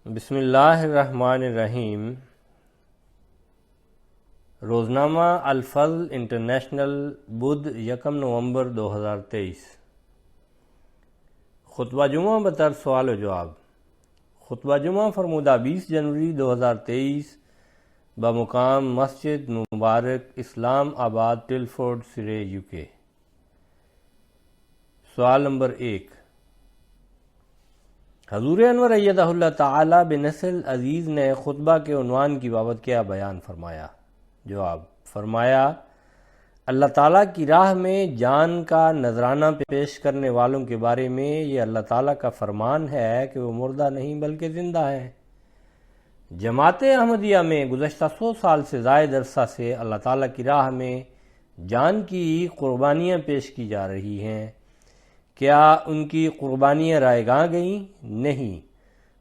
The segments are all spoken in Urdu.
بسم اللہ الرحمن الرحیم۔ روزنامہ الفضل انٹرنیشنل، بدھ 1 نومبر 2023۔ خطبہ جمعہ بطور سوال و جواب۔ خطبہ جمعہ فرمودہ 20 جنوری 2023 بمقام مسجد مبارک اسلام آباد ٹلفورڈ سرے UK۔ سوال نمبر 1، حضور انور ایدہ اللہ تعالی بنصر عزیز نے خطبہ کے عنوان کی بابت کیا بیان فرمایا؟ جواب، فرمایا اللہ تعالیٰ کی راہ میں جان کا نذرانہ پیش کرنے والوں کے بارے میں یہ اللہ تعالیٰ کا فرمان ہے کہ وہ مردہ نہیں بلکہ زندہ ہے۔ جماعت احمدیہ میں گزشتہ 100 سال سے زائد عرصہ سے اللہ تعالیٰ کی راہ میں جان کی قربانیاں پیش کی جا رہی ہیں۔ کیا ان کی قربانیاں رائے گاہ گئیں؟ نہیں،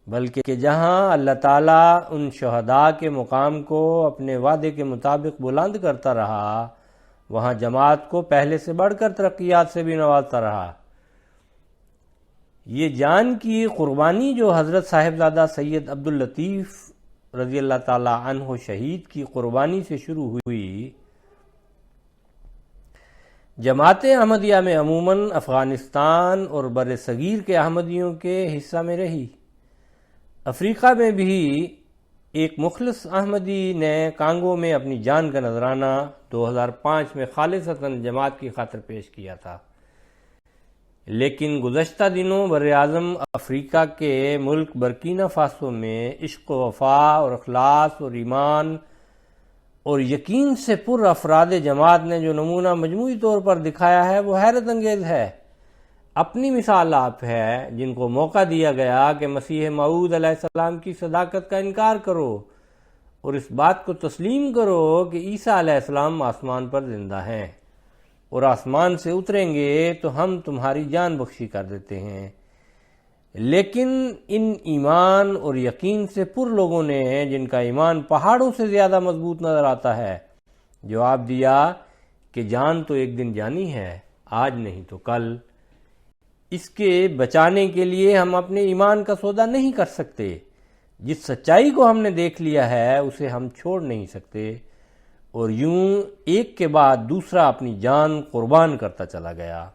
بلکہ جہاں اللہ تعالیٰ ان شہداء کے مقام کو اپنے وعدے کے مطابق بلند کرتا رہا، وہاں جماعت کو پہلے سے بڑھ کر ترقیات سے بھی نوازتا رہا۔ یہ جان کی قربانی جو حضرت صاحبزادہ سید عبداللطیف رضی اللہ تعالی عنہ شہید کی قربانی سے شروع ہوئی، جماعت احمدیہ میں عموماً افغانستان اور بر صغیر کے احمدیوں کے حصہ میں رہی۔ افریقہ میں بھی ایک مخلص احمدی نے کانگو میں اپنی جان کا نذرانہ 2005 میں خالصتاً جماعت کی خاطر پیش کیا تھا، لیکن گزشتہ دنوں بر اعظم افریقہ کے ملک برکینا فاسو میں عشق و وفا اور اخلاص اور ایمان اور یقین سے پر افراد جماعت نے جو نمونہ مجموعی طور پر دکھایا ہے وہ حیرت انگیز ہے۔ اپنی مثال آپ ہے جن کو موقع دیا گیا کہ مسیح موعود علیہ السلام کی صداقت کا انکار کرو اور اس بات کو تسلیم کرو کہ عیسیٰ علیہ السلام آسمان پر زندہ ہیں اور آسمان سے اتریں گے تو ہم تمہاری جان بخشی کر دیتے ہیں۔ لیکن ان ایمان اور یقین سے پر لوگوں نے جن کا ایمان پہاڑوں سے زیادہ مضبوط نظر آتا ہے جواب دیا کہ جان تو ایک دن جانی ہے، آج نہیں تو کل۔ اس کے بچانے کے لیے ہم اپنے ایمان کا سودا نہیں کر سکتے۔ جس سچائی کو ہم نے دیکھ لیا ہے اسے ہم چھوڑ نہیں سکتے، اور یوں ایک کے بعد دوسرا اپنی جان قربان کرتا چلا گیا۔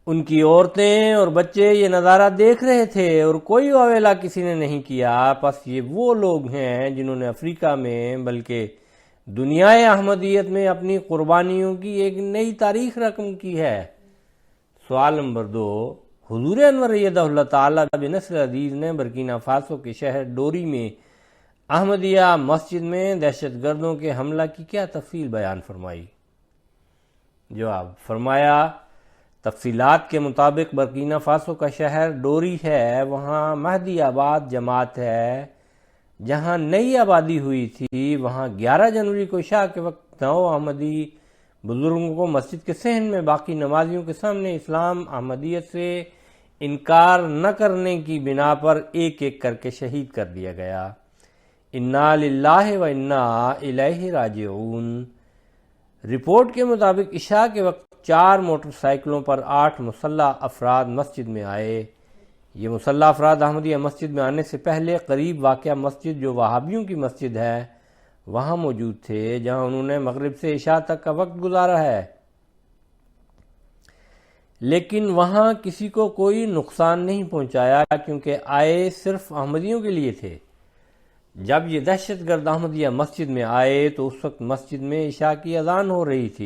ان کی عورتیں اور بچے یہ نظارہ دیکھ رہے تھے اور کوئی واویلا کسی نے نہیں کیا۔ پس یہ وہ لوگ ہیں جنہوں نے افریقہ میں بلکہ دنیا احمدیت میں اپنی قربانیوں کی ایک نئی تاریخ رقم کی ہے۔ سوال نمبر 2، حضور انور ایدہ اللہ تعالی بنصر عزیز نے برکینا فاسو کے شہر ڈوری میں احمدیہ مسجد میں دہشت گردوں کے حملہ کی کیا تفصیل بیان فرمائی؟ جواب، فرمایا تفصیلات کے مطابق برکینا فاسو کا شہر ڈوری ہے، وہاں مہدی آباد جماعت ہے۔ جہاں نئی آبادی ہوئی تھی وہاں 11 جنوری کو عشاء کے وقت 9 احمدی بزرگوں کو مسجد کے صحن میں باقی نمازیوں کے سامنے اسلام احمدیت سے انکار نہ کرنے کی بنا پر ایک ایک کر کے شہید کر دیا گیا۔ انا للہ و انا الیہ راجعون۔ رپورٹ کے مطابق عشاء کے وقت 4 موٹر سائیکلوں پر 8 مسلح افراد مسجد میں آئے۔ یہ مسلح افراد احمدیہ مسجد میں آنے سے پہلے قریب واقع مسجد جو وہابیوں کی مسجد ہے وہاں موجود تھے، جہاں انہوں نے مغرب سے عشاء تک کا وقت گزارا ہے، لیکن وہاں کسی کو کوئی نقصان نہیں پہنچایا کیونکہ آئے صرف احمدیوں کے لیے تھے۔ جب یہ دہشت گرد احمدیہ مسجد میں آئے تو اس وقت مسجد میں عشاء کی اذان ہو رہی تھی۔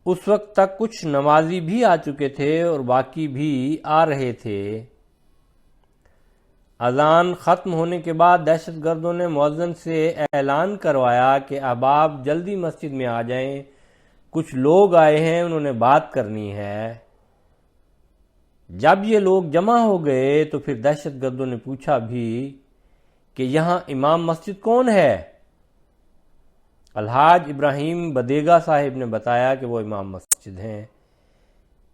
اس وقت تک کچھ نمازی بھی آ چکے تھے اور باقی بھی آ رہے تھے۔ اذان ختم ہونے کے بعد دہشت گردوں نے مؤذن سے اعلان کروایا کہ احباب جلدی مسجد میں آ جائیں، کچھ لوگ آئے ہیں، انہوں نے بات کرنی ہے۔ جب یہ لوگ جمع ہو گئے تو پھر دہشت گردوں نے پوچھا بھی کہ یہاں امام مسجد کون ہے؟ الحاج ابراہیم بدیگا صاحب نے بتایا کہ وہ امام مسجد ہیں۔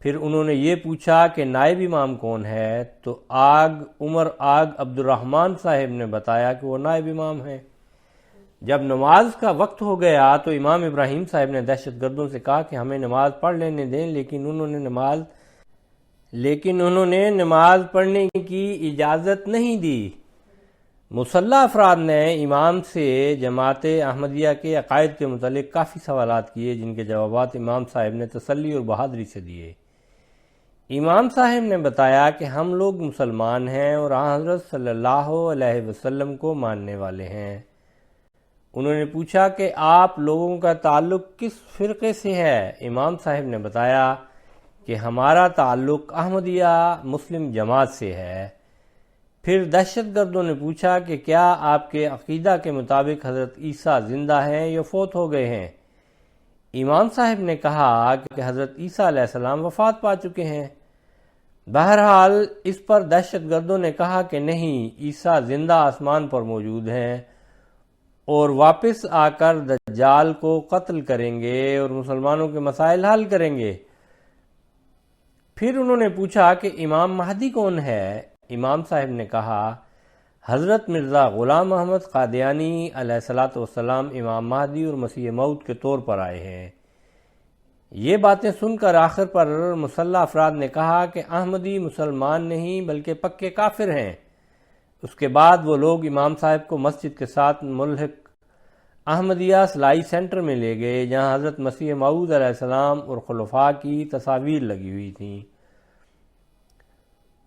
پھر انہوں نے یہ پوچھا کہ نائب امام کون ہے؟ تو عمر عبد الرحمن صاحب نے بتایا کہ وہ نائب امام ہیں۔ جب نماز کا وقت ہو گیا تو امام ابراہیم صاحب نے دہشت گردوں سے کہا کہ ہمیں نماز پڑھ لینے دیں، لیکن انہوں نے لیکن انہوں نے نماز پڑھنے کی اجازت نہیں دی۔ مسلح افراد نے امام سے جماعت احمدیہ کے عقائد کے متعلق کافی سوالات کیے، جن کے جوابات امام صاحب نے تسلی اور بہادری سے دیے۔ امام صاحب نے بتایا کہ ہم لوگ مسلمان ہیں اور حضرت صلی اللہ علیہ وسلم کو ماننے والے ہیں۔ انہوں نے پوچھا کہ آپ لوگوں کا تعلق کس فرقے سے ہے؟ امام صاحب نے بتایا کہ ہمارا تعلق احمدیہ مسلم جماعت سے ہے۔ پھر دہشت گردوں نے پوچھا کہ کیا آپ کے عقیدہ کے مطابق حضرت عیسیٰ زندہ ہیں یا فوت ہو گئے ہیں؟ امام صاحب نے کہا کہ حضرت عیسیٰ علیہ السلام وفات پا چکے ہیں۔ بہرحال اس پر دہشت گردوں نے کہا کہ نہیں، عیسیٰ زندہ آسمان پر موجود ہیں اور واپس آ کر دجال کو قتل کریں گے اور مسلمانوں کے مسائل حل کریں گے۔ پھر انہوں نے پوچھا کہ امام مہدی کون ہے؟ امام صاحب نے کہا حضرت مرزا غلام محمد قادیانی علیہ السلام امام مہدی اور مسیح موعود کے طور پر آئے ہیں۔ یہ باتیں سن کر آخر پر مسلح افراد نے کہا کہ احمدی مسلمان نہیں بلکہ پکے کافر ہیں۔ اس کے بعد وہ لوگ امام صاحب کو مسجد کے ساتھ ملحق احمدیہ سلائی سینٹر میں لے گئے، جہاں حضرت مسیح موعود علیہ السلام اور خلفاء کی تصاویر لگی ہوئی تھیں۔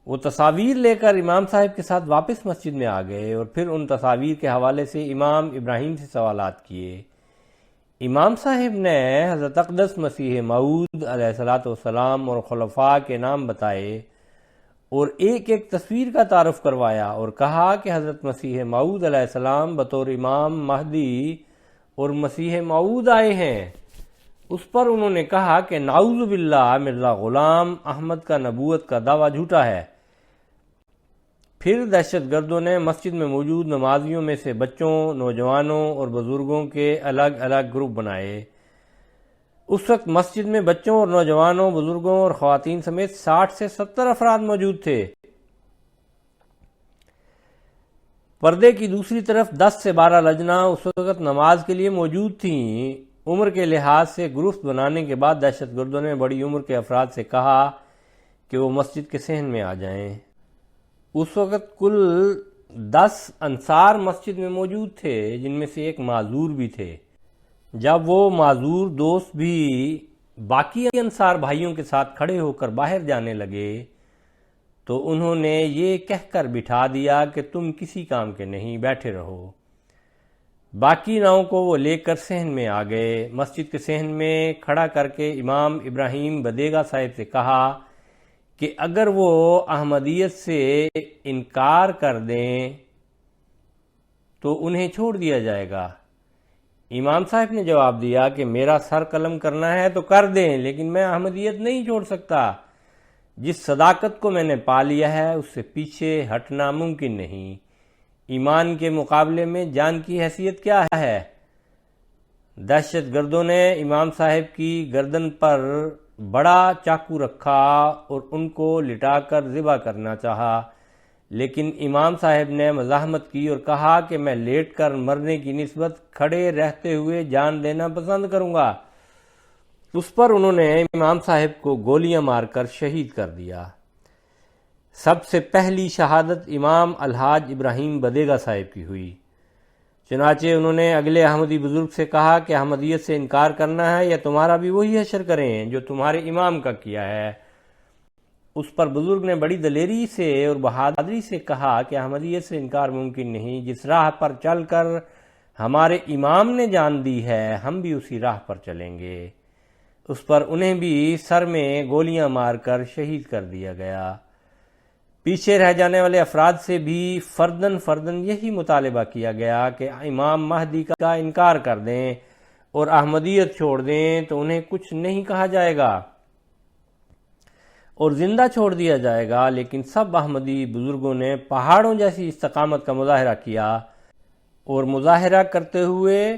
وہ تصاویر لے کر امام صاحب کے ساتھ واپس مسجد میں آ گئے اور پھر ان تصاویر کے حوالے سے امام ابراہیم سے سوالات کیے۔ امام صاحب نے حضرت اقدس مسیح موعود علیہ السلام اور خلفاء کے نام بتائے اور ایک ایک تصویر کا تعارف کروایا اور کہا کہ حضرت مسیح موعود علیہ السلام بطور امام مہدی اور مسیح موعود آئے ہیں۔ اس پر انہوں نے کہا کہ نعوذ باللہ، مرزا غلام احمد کا نبوت کا دعویٰ جھوٹا ہے۔ پھر دہشت گردوں نے مسجد میں موجود نمازیوں میں سے بچوں، نوجوانوں اور بزرگوں کے الگ الگ گروپ بنائے۔ اس وقت مسجد میں بچوں اور نوجوانوں، بزرگوں اور خواتین سمیت 60 سے 70 افراد موجود تھے۔ پردے کی دوسری طرف 10 سے 12 لجنہ اس وقت نماز کے لیے موجود تھیں۔ عمر کے لحاظ سے گروپ بنانے کے بعد دہشت گردوں نے بڑی عمر کے افراد سے کہا کہ وہ مسجد کے صحن میں آ جائیں۔ اس وقت کل 10 انصار مسجد میں موجود تھے، جن میں سے ایک معذور بھی تھے۔ جب وہ معذور دوست بھی باقی انصار بھائیوں کے ساتھ کھڑے ہو کر باہر جانے لگے تو انہوں نے یہ کہہ کر بٹھا دیا کہ تم کسی کام کے نہیں، بیٹھے رہو۔ باقی ناؤں کو وہ لے کر صحن میں آ گئے۔ مسجد کے صحن میں کھڑا کر کے امام ابراہیم بدیگا صاحب سے کہا کہ اگر وہ احمدیت سے انکار کر دیں تو انہیں چھوڑ دیا جائے گا۔ امام صاحب نے جواب دیا کہ میرا سر قلم کرنا ہے تو کر دیں، لیکن میں احمدیت نہیں چھوڑ سکتا۔ جس صداقت کو میں نے پا لیا ہے اس سے پیچھے ہٹنا ممکن نہیں۔ ایمان کے مقابلے میں جان کی حیثیت کیا ہے؟ دہشت گردوں نے امام صاحب کی گردن پر بڑا چاقو رکھا اور ان کو لٹا کر ذبح کرنا چاہا، لیکن امام صاحب نے مزاحمت کی اور کہا کہ میں لیٹ کر مرنے کی نسبت کھڑے رہتے ہوئے جان دینا پسند کروں گا۔ اس پر انہوں نے امام صاحب کو گولیاں مار کر شہید کر دیا۔ سب سے پہلی شہادت امام الحاج ابراہیم بدیگا صاحب کی ہوئی۔ چنانچہ انہوں نے اگلے احمدی بزرگ سے کہا کہ احمدیت سے انکار کرنا ہے یا تمہارا بھی وہی حشر کریں جو تمہارے امام کا کیا ہے۔ اس پر بزرگ نے بڑی دلیری سے اور بہادری سے کہا کہ احمدیت سے انکار ممکن نہیں، جس راہ پر چل کر ہمارے امام نے جان دی ہے ہم بھی اسی راہ پر چلیں گے۔ اس پر انہیں بھی سر میں گولیاں مار کر شہید کر دیا گیا۔ پیچھے رہ جانے والے افراد سے بھی فردن یہی مطالبہ کیا گیا کہ امام مہدی کا انکار کر دیں اور احمدیت چھوڑ دیں تو انہیں کچھ نہیں کہا جائے گا اور زندہ چھوڑ دیا جائے گا۔ لیکن سب احمدی بزرگوں نے پہاڑوں جیسی استقامت کا مظاہرہ کیا اور مظاہرہ کرتے ہوئے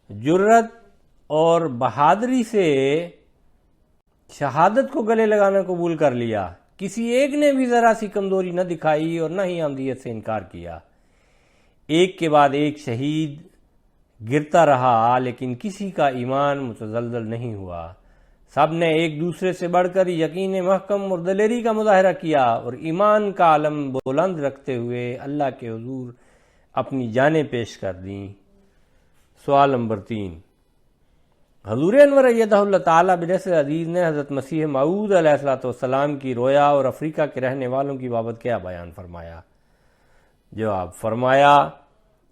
جرت اور بہادری سے شہادت کو گلے لگانا قبول کر لیا۔ کسی ایک نے بھی ذرا سی کمزوری نہ دکھائی اور نہ ہی احمدیت سے انکار کیا۔ ایک کے بعد ایک شہید گرتا رہا لیکن کسی کا ایمان متزلزل نہیں ہوا۔ سب نے ایک دوسرے سے بڑھ کر یقین محکم اور دلیری کا مظاہرہ کیا اور ایمان کا علم بلند رکھتے ہوئے اللہ کے حضور اپنی جانیں پیش کر دیں۔ سوال نمبر 3، حضور انور ایدہ اللہ تعالیٰ بنصر عزیز نے حضرت مسیح موعود علیہ السلام کی رویا اور افریقہ کے رہنے والوں کی بابت کیا بیان فرمایا؟ جواب، فرمایا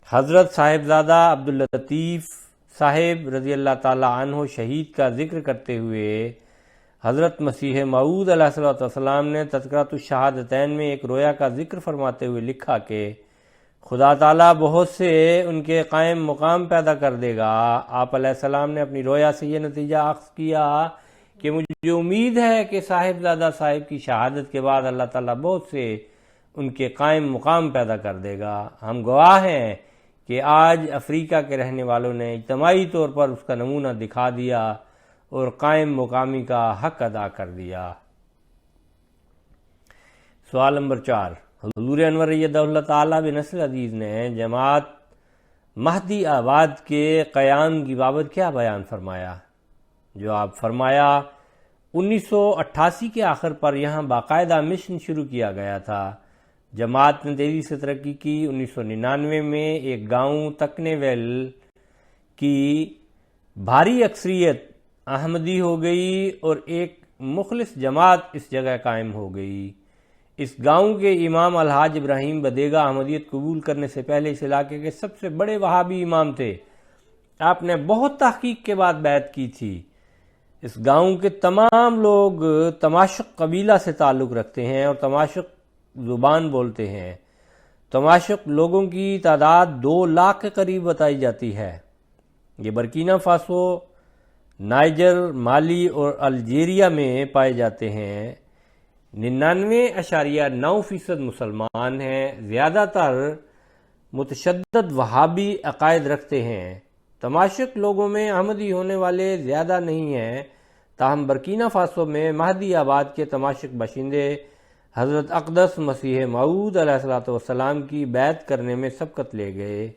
حضرت صاحبزادہ عبداللطیف صاحب رضی اللہ تعالیٰ عنہ شہید کا ذکر کرتے ہوئے حضرت مسیح موعود علیہ السلام نے تذکرۃ الشہادتین میں ایک رویا کا ذکر فرماتے ہوئے لکھا کہ خدا تعالیٰ بہت سے ان کے قائم مقام پیدا کر دے گا۔ آپ علیہ السلام نے اپنی رویا سے یہ نتیجہ اخذ کیا کہ مجھے امید ہے کہ صاحبزادہ صاحب کی شہادت کے بعد اللہ تعالیٰ بہت سے ان کے قائم مقام پیدا کر دے گا۔ ہم گواہ ہیں کہ آج افریقہ کے رہنے والوں نے اجتماعی طور پر اس کا نمونہ دکھا دیا اور قائم مقامی کا حق ادا کر دیا۔ سوال نمبر 4، حضور انور ایدہ اللہ تعالیٰ بنصر عزیز نے جماعت مہدی آباد کے قیام کی بابت کیا بیان فرمایا؟ جواب، فرمایا 1988 کے آخر پر یہاں باقاعدہ مشن شروع کیا گیا تھا۔ جماعت نے تیزی سے ترقی کی۔ 1999 میں ایک گاؤں تکنے ویل کی بھاری اکثریت احمدی ہو گئی اور ایک مخلص جماعت اس جگہ قائم ہو گئی۔ اس گاؤں کے امام الحاج ابراہیم بدیگا احمدیت قبول کرنے سے پہلے اس علاقے کے سب سے بڑے وہابی امام تھے۔ آپ نے بہت تحقیق کے بعد بیعت کی تھی۔ اس گاؤں کے تمام لوگ تماشق قبیلہ سے تعلق رکھتے ہیں اور تماشق زبان بولتے ہیں۔ تماشق لوگوں کی تعداد 2 لاکھ کے قریب بتائی جاتی ہے۔ یہ برکینا فاسو، نائجر، مالی اور الجیریا میں پائے جاتے ہیں۔ 99.9% مسلمان ہیں۔ زیادہ تر متشدد وہابی عقائد رکھتے ہیں۔ تماشق لوگوں میں احمدی ہونے والے زیادہ نہیں ہیں، تاہم برکینا فاسو میں مہدی آباد کے تماشق باشندے حضرت اقدس مسیح موعود علیہ السلام کی بیعت کرنے میں سبقت لے گئے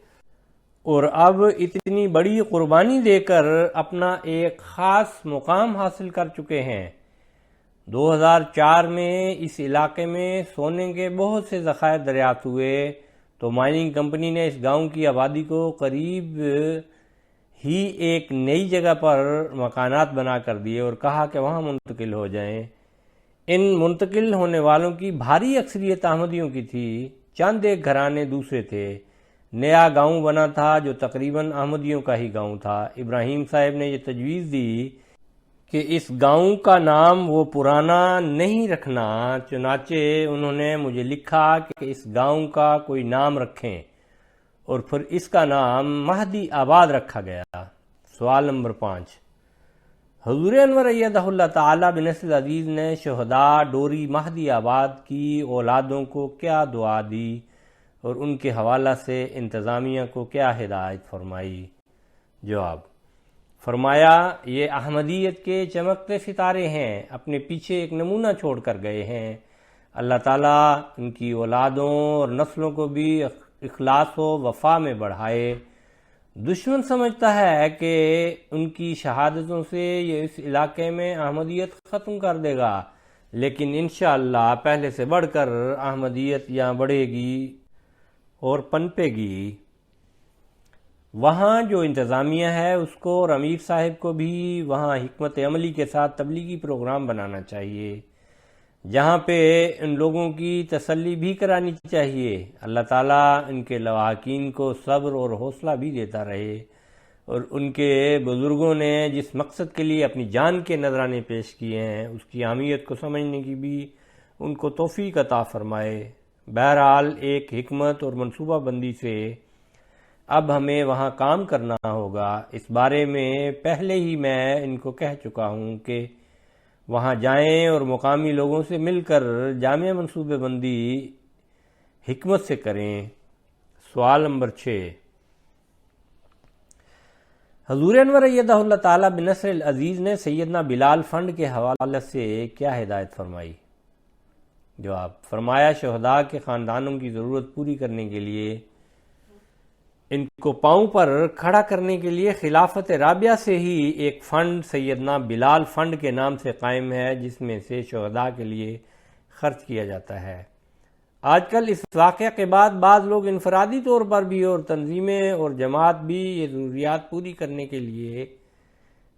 اور اب اتنی بڑی قربانی دے کر اپنا ایک خاص مقام حاصل کر چکے ہیں۔ 2004 میں اس علاقے میں سونے کے بہت سے ذخائر دریافت ہوئے تو مائننگ کمپنی نے اس گاؤں کی آبادی کو قریب ہی ایک نئی جگہ پر مکانات بنا کر دیے اور کہا کہ وہاں منتقل ہو جائیں۔ ان منتقل ہونے والوں کی بھاری اکثریت احمدیوں کی تھی، چند ایک گھرانے دوسرے تھے۔ نیا گاؤں بنا تھا جو تقریباً احمدیوں کا ہی گاؤں تھا۔ ابراہیم صاحب نے یہ تجویز دی کہ اس گاؤں کا نام وہ پرانا نہیں رکھنا، چنانچہ انہوں نے مجھے لکھا کہ اس گاؤں کا کوئی نام رکھیں اور پھر اس کا نام مہدی آباد رکھا گیا۔ سوال نمبر 5، حضور انور ایدہ اللہ تعالیٰ بنصر عزیز نے شہداء ڈوری مہدی آباد کی اولادوں کو کیا دعا دی اور ان کے حوالہ سے انتظامیہ کو کیا ہدایت فرمائی؟ جواب، فرمایا یہ احمدیت کے چمکتے ستارے ہیں، اپنے پیچھے ایک نمونہ چھوڑ کر گئے ہیں۔ اللہ تعالیٰ ان کی اولادوں اور نسلوں کو بھی اخلاص و وفا میں بڑھائے۔ دشمن سمجھتا ہے کہ ان کی شہادتوں سے یہ اس علاقے میں احمدیت ختم کر دے گا، لیکن انشاءاللہ پہلے سے بڑھ کر احمدیت یہاں بڑھے گی اور پنپے گی۔ وہاں جو انتظامیہ ہے اس کو اور امیر صاحب کو بھی وہاں حکمت عملی کے ساتھ تبلیغی پروگرام بنانا چاہیے، جہاں پہ ان لوگوں کی تسلی بھی کرانی چاہیے۔ اللہ تعالیٰ ان کے لواحقین کو صبر اور حوصلہ بھی دیتا رہے اور ان کے بزرگوں نے جس مقصد کے لیے اپنی جان کے نذرانے پیش کیے ہیں اس کی اہمیت کو سمجھنے کی بھی ان کو توفیق عطا فرمائے۔ بہرحال ایک حکمت اور منصوبہ بندی سے اب ہمیں وہاں کام کرنا ہوگا۔ اس بارے میں پہلے ہی میں ان کو کہہ چکا ہوں کہ وہاں جائیں اور مقامی لوگوں سے مل کر جامع منصوبے بندی حکمت سے کریں۔ سوال نمبر 6، حضور انور ایدہ اللہ تعالیٰ بنصر العزیز نے سیدنا بلال فنڈ کے حوالے سے کیا ہدایت فرمائی؟ جواب، فرمایا شہداء کے خاندانوں کی ضرورت پوری کرنے کے لیے ان کو پاؤں پر کھڑا کرنے کے لیے خلافت رابعہ سے ہی ایک فنڈ سیدنا بلال فنڈ کے نام سے قائم ہے، جس میں سے شہداء کے لیے خرچ کیا جاتا ہے۔ آج کل اس واقعہ کے بعد بعض لوگ انفرادی طور پر بھی اور تنظیمیں اور جماعت بھی یہ ضروریات پوری کرنے کے لیے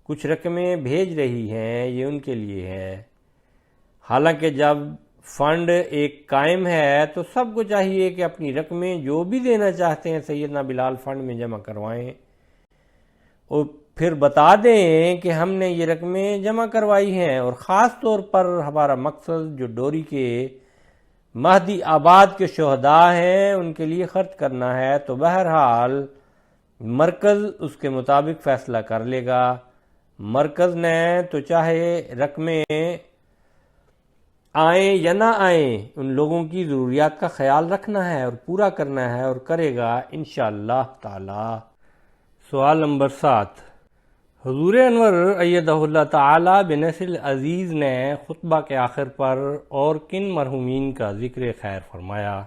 کچھ رقمیں بھیج رہی ہیں، یہ ان کے لیے ہے۔ حالانکہ جب فنڈ ایک قائم ہے تو سب کو چاہیے کہ اپنی رقمیں جو بھی دینا چاہتے ہیں سیدنا بلال فنڈ میں جمع کروائیں اور پھر بتا دیں کہ ہم نے یہ رقمیں جمع کروائی ہیں، اور خاص طور پر ہمارا مقصد جو ڈوری کے مہدی آباد کے شہداء ہیں ان کے لیے خرچ کرنا ہے، تو بہرحال مرکز اس کے مطابق فیصلہ کر لے گا۔ مرکز نے تو چاہے رقمیں آئیں یا نہ آئیں، ان لوگوں کی ضروریات کا خیال رکھنا ہے اور پورا کرنا ہے، اور کرے گا انشاءاللہ تعالی۔ سوال نمبر 7، حضور انور ایدہ اللہ تعالی بنصر عزیز نے خطبہ کے آخر پر اور کن مرحومین کا ذکر خیر فرمایا؟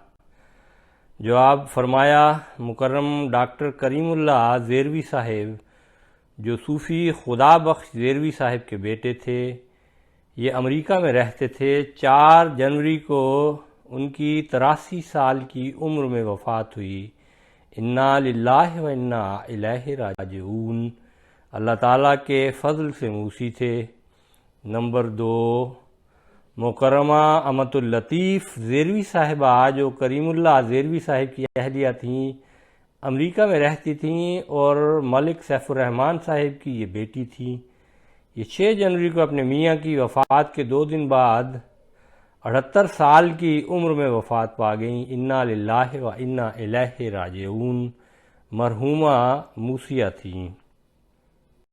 جواب فرمایا، مکرم ڈاکٹر کریم اللہ زیروی صاحب جو صوفی خدا بخش زیروی صاحب کے بیٹے تھے، یہ امریکہ میں رہتے تھے۔ 4 جنوری کو ان کی 83 سال کی عمر میں وفات ہوئی۔ انا للہ و انا الیہ راجعون، اللہ تعالیٰ کے فضل سے موسی تھے۔ نمبر 2، مکرمہ امت اللطیف زیروی صاحبہ جو کریم اللہ زیروی صاحب کی اہلیہ تھیں، امریکہ میں رہتی تھیں اور ملک سیف الرحمن صاحب کی یہ بیٹی تھیں۔ یہ 6 جنوری کو اپنے میاں کی وفات کے 2 دن بعد 78 سال کی عمر میں وفات پا گئیں۔ انا للہ و انا الیہ راجعون، مرحومہ موسیہ تھیں۔